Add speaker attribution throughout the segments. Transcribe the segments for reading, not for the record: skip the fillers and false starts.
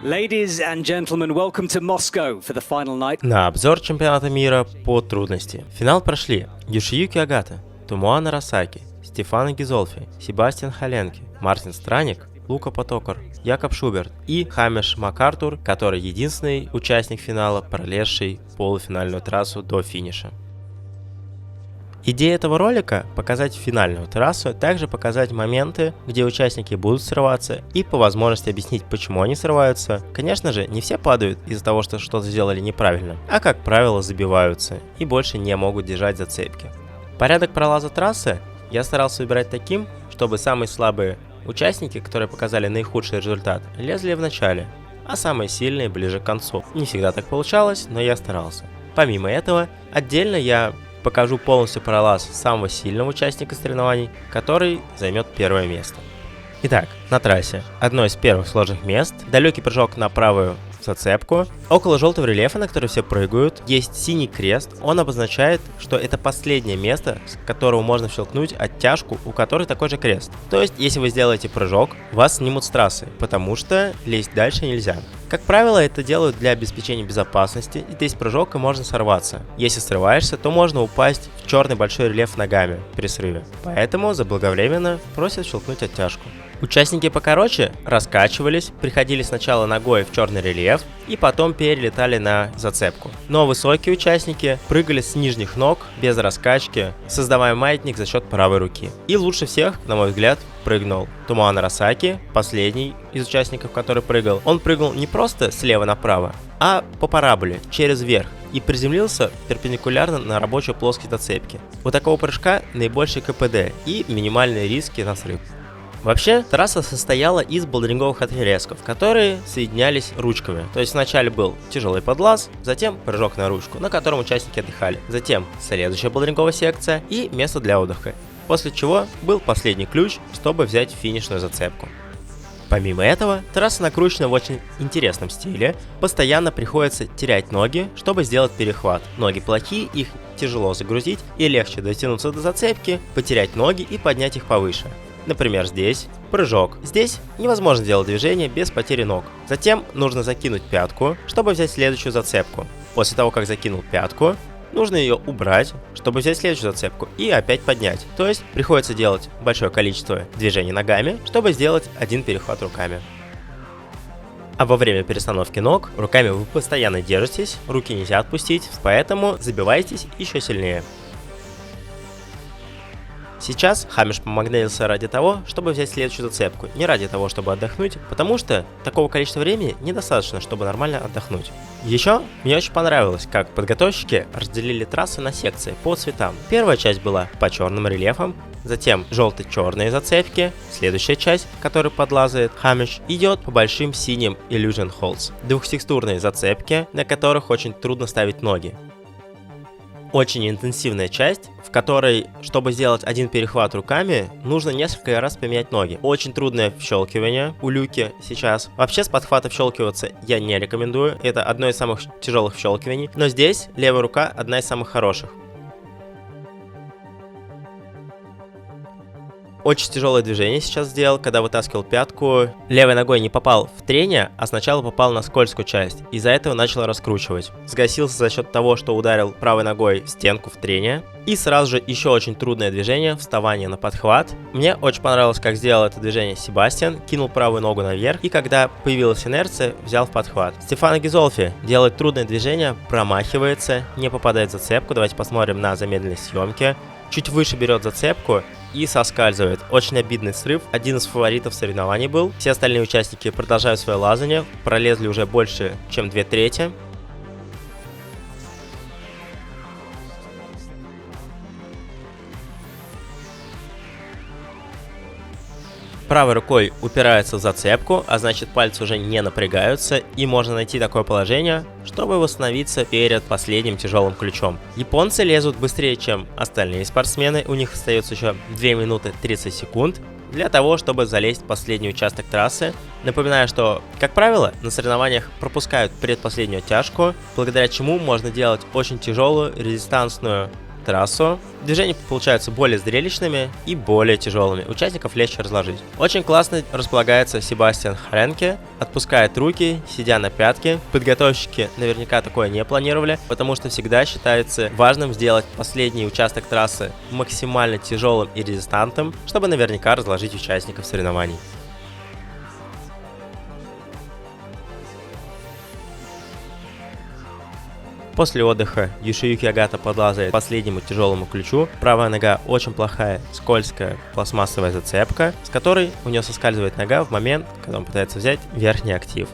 Speaker 1: Ladies and gentlemen, welcome to Moscow for the final night.
Speaker 2: На обзор чемпионата мира по трудности. В финал прошли Йошиюки Агата, Томоа Арасаки, Стефано Гизолфи, Себастьян Халенке, Мартин Страник, Лука Потокар, Якоб Шуберт и Хамиш МакАртур, который единственный участник финала, пролезший полуфинальную трассу до финиша. Идея этого ролика – показать финальную трассу, также показать моменты, где участники будут срываться, и по возможности объяснить, почему они срываются. Конечно же, не все падают из-за того, что что-то сделали неправильно, а как правило забиваются и больше не могут держать зацепки. Порядок пролаза трассы я старался выбирать таким, чтобы самые слабые участники, которые показали наихудший результат, лезли в начале, а самые сильные ближе к концу. Не всегда так получалось, но я старался. Помимо этого, отдельно я покажу полностью пролаз самого сильного участника соревнований, который займет первое место. Итак, на трассе одно из первых сложных мест, далекий прыжок на правую зацепку. Около желтого рельефа, на который все прыгают, есть синий крест. Он обозначает, что это последнее место, с которого можно щелкнуть оттяжку, у которой такой же крест. То есть, если вы сделаете прыжок, вас снимут с трассы, потому что лезть дальше нельзя. Как правило, это делают для обеспечения безопасности, и здесь прыжок и можно сорваться. Если срываешься, то можно упасть в черный большой рельеф ногами при срыве. Поэтому заблаговременно просят щелкнуть оттяжку. Участники покороче раскачивались, приходили сначала ногой в черный рельеф и потом перелетали на зацепку. Но высокие участники прыгали с нижних ног без раскачки, создавая маятник за счет правой руки. И лучше всех, на мой взгляд, прыгнул Томоа Арасаки, последний из участников, который прыгал. Он прыгал не просто слева направо, а по параболе, через верх, и приземлился перпендикулярно на рабочую плоскость зацепки. У такого прыжка наибольший КПД и минимальные риски на срыв. Вообще, трасса состояла из болдеринговых отрезков, которые соединялись ручками. То есть вначале был тяжелый подлаз, затем прыжок на ручку, на котором участники отдыхали. Затем следующая болдеринговая секция и место для отдыха. После чего был последний ключ, чтобы взять финишную зацепку. Помимо этого, трасса накручена в очень интересном стиле. Постоянно приходится терять ноги, чтобы сделать перехват. Ноги плохие, их тяжело загрузить и легче дотянуться до зацепки, потерять ноги и поднять их повыше. Например, здесь прыжок. Здесь невозможно делать движение без потери ног. Затем нужно закинуть пятку, чтобы взять следующую зацепку. После того, как закинул пятку, нужно ее убрать, чтобы взять следующую зацепку и опять поднять. То есть приходится делать большое количество движений ногами, чтобы сделать один перехват руками. А во время перестановки ног руками вы постоянно держитесь, руки нельзя отпустить, поэтому забивайтесь еще сильнее. Сейчас Хамиш помагнитился ради того, чтобы взять следующую зацепку, не ради того, чтобы отдохнуть, потому что такого количества времени недостаточно, чтобы нормально отдохнуть. Еще мне очень понравилось, как подготовщики разделили трассы на секции по цветам. Первая часть была по черным рельефам, затем желто-черные зацепки, следующая часть, которую подлазает Хамиш, идет по большим синим Illusion Holes, двухтекстурные зацепки, на которых очень трудно ставить ноги. Очень интенсивная часть, в которой, чтобы сделать один перехват руками, нужно несколько раз поменять ноги. Очень трудное вщелкивание у люки сейчас. Вообще с подхвата вщелкиваться я не рекомендую, это одно из самых тяжелых вщелкиваний, но здесь левая рука одна из самых хороших. Очень тяжелое движение сейчас сделал, когда вытаскивал пятку. Левой ногой не попал в трение, а сначала попал на скользкую часть. Из-за этого начал раскручивать. Сгасился за счет того, что ударил правой ногой в стенку в трение. И сразу же еще очень трудное движение, вставание на подхват. Мне очень понравилось, как сделал это движение Себастьян. Кинул правую ногу наверх, и когда появилась инерция, взял в подхват. Стефано Гизолфи делает трудное движение, промахивается, не попадает в зацепку. Давайте посмотрим на замедленной съемке. Чуть выше берет зацепку и соскальзывает. Очень обидный срыв. Один из фаворитов соревнований был. Все остальные участники продолжают свое лазание. Пролезли уже больше, чем 2/3. Правой рукой упирается в зацепку, а значит пальцы уже не напрягаются, и можно найти такое положение, чтобы восстановиться перед последним тяжелым ключом. Японцы лезут быстрее, чем остальные спортсмены, у них остается еще 2 минуты 30 секунд для того, чтобы залезть в последний участок трассы. Напоминаю, что, как правило, на соревнованиях пропускают предпоследнюю оттяжку, благодаря чему можно делать очень тяжелую резистансную трассу. Движения получаются более зрелищными и более тяжелыми. Участников легче разложить. Очень классно располагается Себастьян Халенке. Отпускает руки, сидя на пятке. Подготовщики наверняка такое не планировали, потому что всегда считается важным сделать последний участок трассы максимально тяжелым и резистантным, чтобы наверняка разложить участников соревнований. После отдыха Йошиюки Агата подлазает к последнему тяжелому ключу. Правая нога очень плохая, скользкая пластмассовая зацепка, с которой у нее соскальзывает нога в момент, когда он пытается взять верхний актив.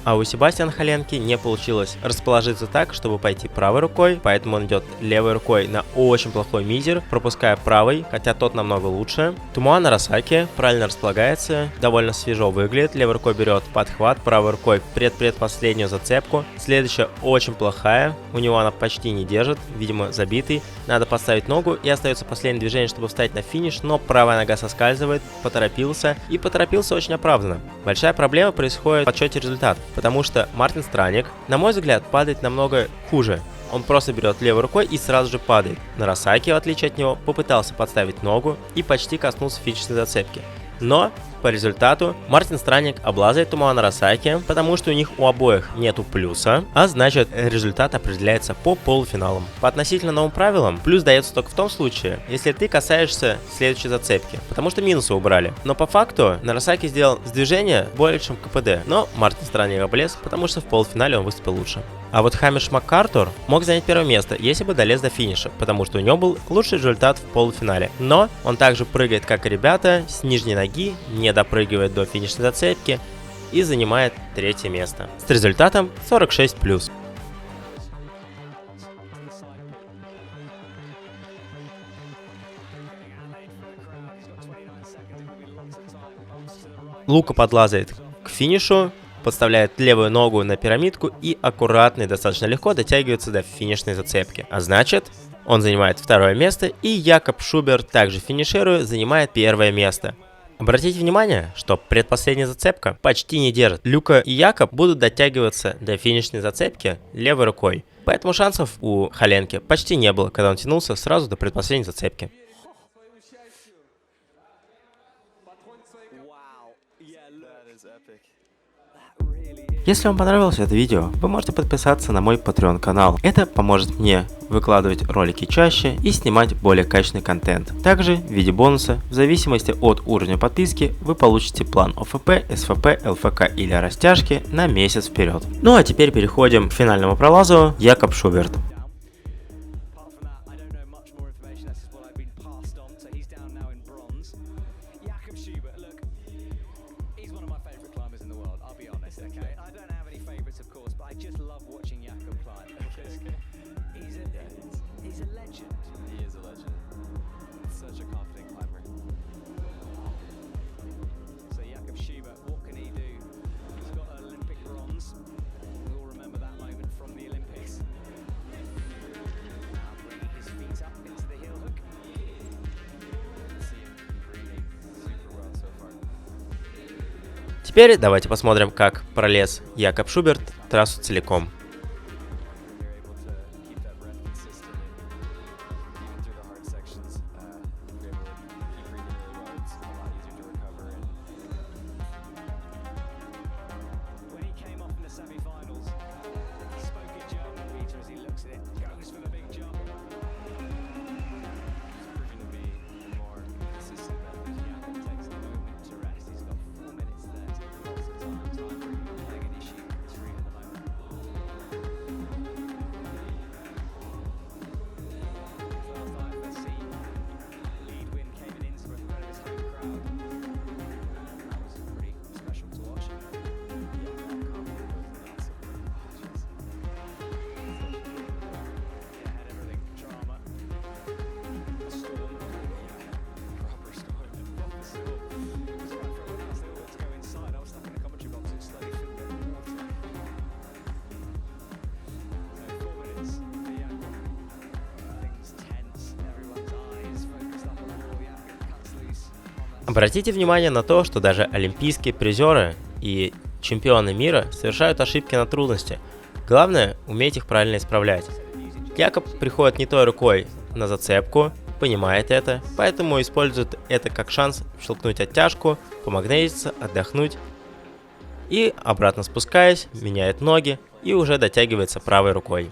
Speaker 2: А у Себастьяна Халенки не получилось расположиться так, чтобы пойти правой рукой, поэтому он идет левой рукой на очень плохой мизер, пропуская правой, хотя тот намного лучше. Томоа Нарасаки правильно располагается, довольно свежо выглядит, левой рукой берет подхват, правой рукой предпоследнюю зацепку. Следующая очень плохая, у него она почти не держит, видимо забитый. Надо поставить ногу и остается последнее движение, чтобы встать на финиш, но правая нога соскальзывает, поторопился очень оправданно. Большая проблема происходит в подсчете результатов, потому что Мартин Страник, на мой взгляд, падает намного хуже. Он просто берет левой рукой и сразу же падает. Нарасаки, в отличие от него, попытался подставить ногу и почти коснулся финишной зацепки. Но по результату Мартин Страник облазает Томоа Нарасаки, потому что у них у обоих нету плюса, а значит результат определяется по полуфиналам. По относительно новым правилам, плюс дается только в том случае, если ты касаешься следующей зацепки, потому что минусы убрали. Но по факту Нарасаки сделал с движения более чем КПД, но Мартин Страник облез, потому что в полуфинале он выступил лучше. А вот Хамиш МакАртур мог занять первое место, если бы долез до финиша, потому что у него был лучший результат в полуфинале. Но он также прыгает, как и ребята, с нижней ноги, не допрыгивает до финишной зацепки и занимает третье место. С результатом 46+. Лука подлазает к финишу, подставляет левую ногу на пирамидку и аккуратно и достаточно легко дотягивается до финишной зацепки. А значит, он занимает второе место, и Якоб Шуберт, также финишируя, занимает первое место. Обратите внимание, что предпоследняя зацепка почти не держит. Люка и Якоб будут дотягиваться до финишной зацепки левой рукой. Поэтому шансов у Халенки почти не было, когда он тянулся сразу до предпоследней зацепки. Если вам понравилось это видео, вы можете подписаться на мой Patreon канал. Это поможет мне выкладывать ролики чаще и снимать более качественный контент. Также в виде бонуса, в зависимости от уровня подписки, вы получите план ОФП, СФП, ЛФК или растяжки на месяц вперед. Ну а теперь переходим к финальному пролазу. Якоб Шуберт. Теперь давайте посмотрим, как пролез Якоб Шуберт трассу целиком. Обратите внимание на то, что даже олимпийские призеры и чемпионы мира совершают ошибки на трудности. Главное – уметь их правильно исправлять. Якоб приходит не той рукой на зацепку, понимает это, поэтому использует это как шанс щелкнуть оттяжку, помагнетиться, отдохнуть и, обратно спускаясь, меняет ноги и уже дотягивается правой рукой.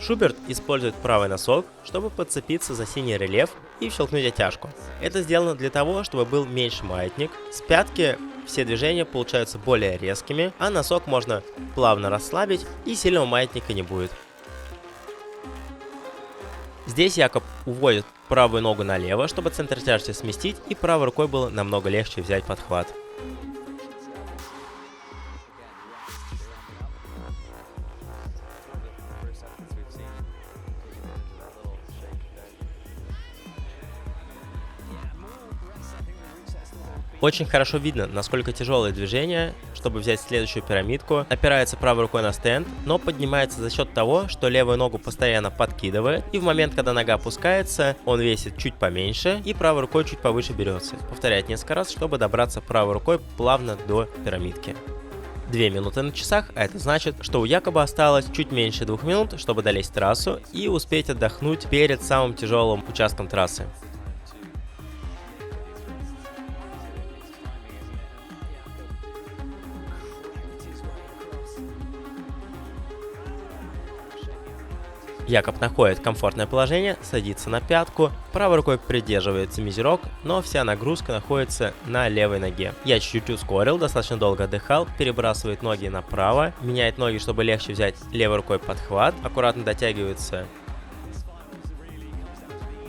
Speaker 2: Шуберт использует правый носок, чтобы подцепиться за синий рельеф и щелкнуть оттяжку. Это сделано для того, чтобы был меньше маятник. С пятки все движения получаются более резкими, а носок можно плавно расслабить и сильного маятника не будет. Здесь Якоб уводит правую ногу налево, чтобы центр тяжести сместить, и правой рукой было намного легче взять подхват. Очень хорошо видно, насколько тяжелое движение, чтобы взять следующую пирамидку. Опирается правой рукой на стенд, но поднимается за счет того, что левую ногу постоянно подкидывает. И в момент, когда нога опускается, он весит чуть поменьше и правой рукой чуть повыше берется. Повторяет несколько раз, чтобы добраться правой рукой плавно до пирамидки. 2 минуты на часах, а это значит, что у Якоба осталось чуть меньше 2 минут, чтобы долезть трассу и успеть отдохнуть перед самым тяжелым участком трассы. Якоб находит комфортное положение, садится на пятку, правой рукой придерживается мизерок, но вся нагрузка находится на левой ноге. Я чуть-чуть ускорил, достаточно долго отдыхал, перебрасывает ноги направо, меняет ноги, чтобы легче взять левой рукой подхват, аккуратно дотягивается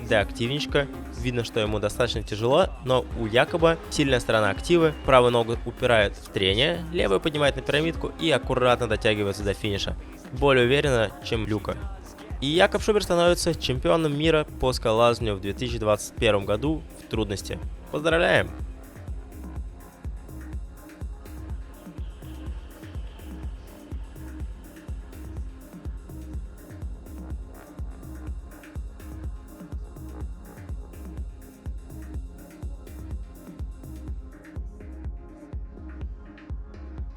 Speaker 2: до активничка. Видно, что ему достаточно тяжело, но у Якоба сильная сторона активы, правую ногу упирает в трение, левую поднимает на пирамидку и аккуратно дотягивается до финиша. Более уверенно, чем Люка. И Якоб Шуберт становится чемпионом мира по скалолазанию в 2021 году в трудности. Поздравляем!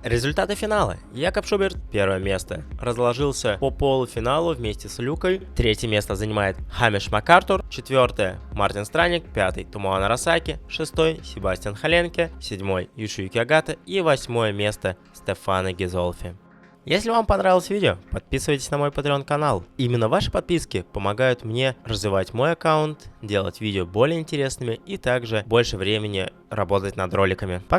Speaker 2: Результаты финала. Якоб Шуберт – первое место. Разложился по полуфиналу вместе с Люкой. Третье место занимает Хамиш МакАртур. Четвертое – Мартин Страник. Пятый – Томоа Нарасаки. Шестой – Себастьян Халенке. Седьмой – Юшиюки Огата. И восьмое место – Стефано Гизолфи. Если вам понравилось видео, подписывайтесь на мой Patreon канал. Именно ваши подписки помогают мне развивать мой аккаунт, делать видео более интересными и также больше времени работать над роликами. Пока!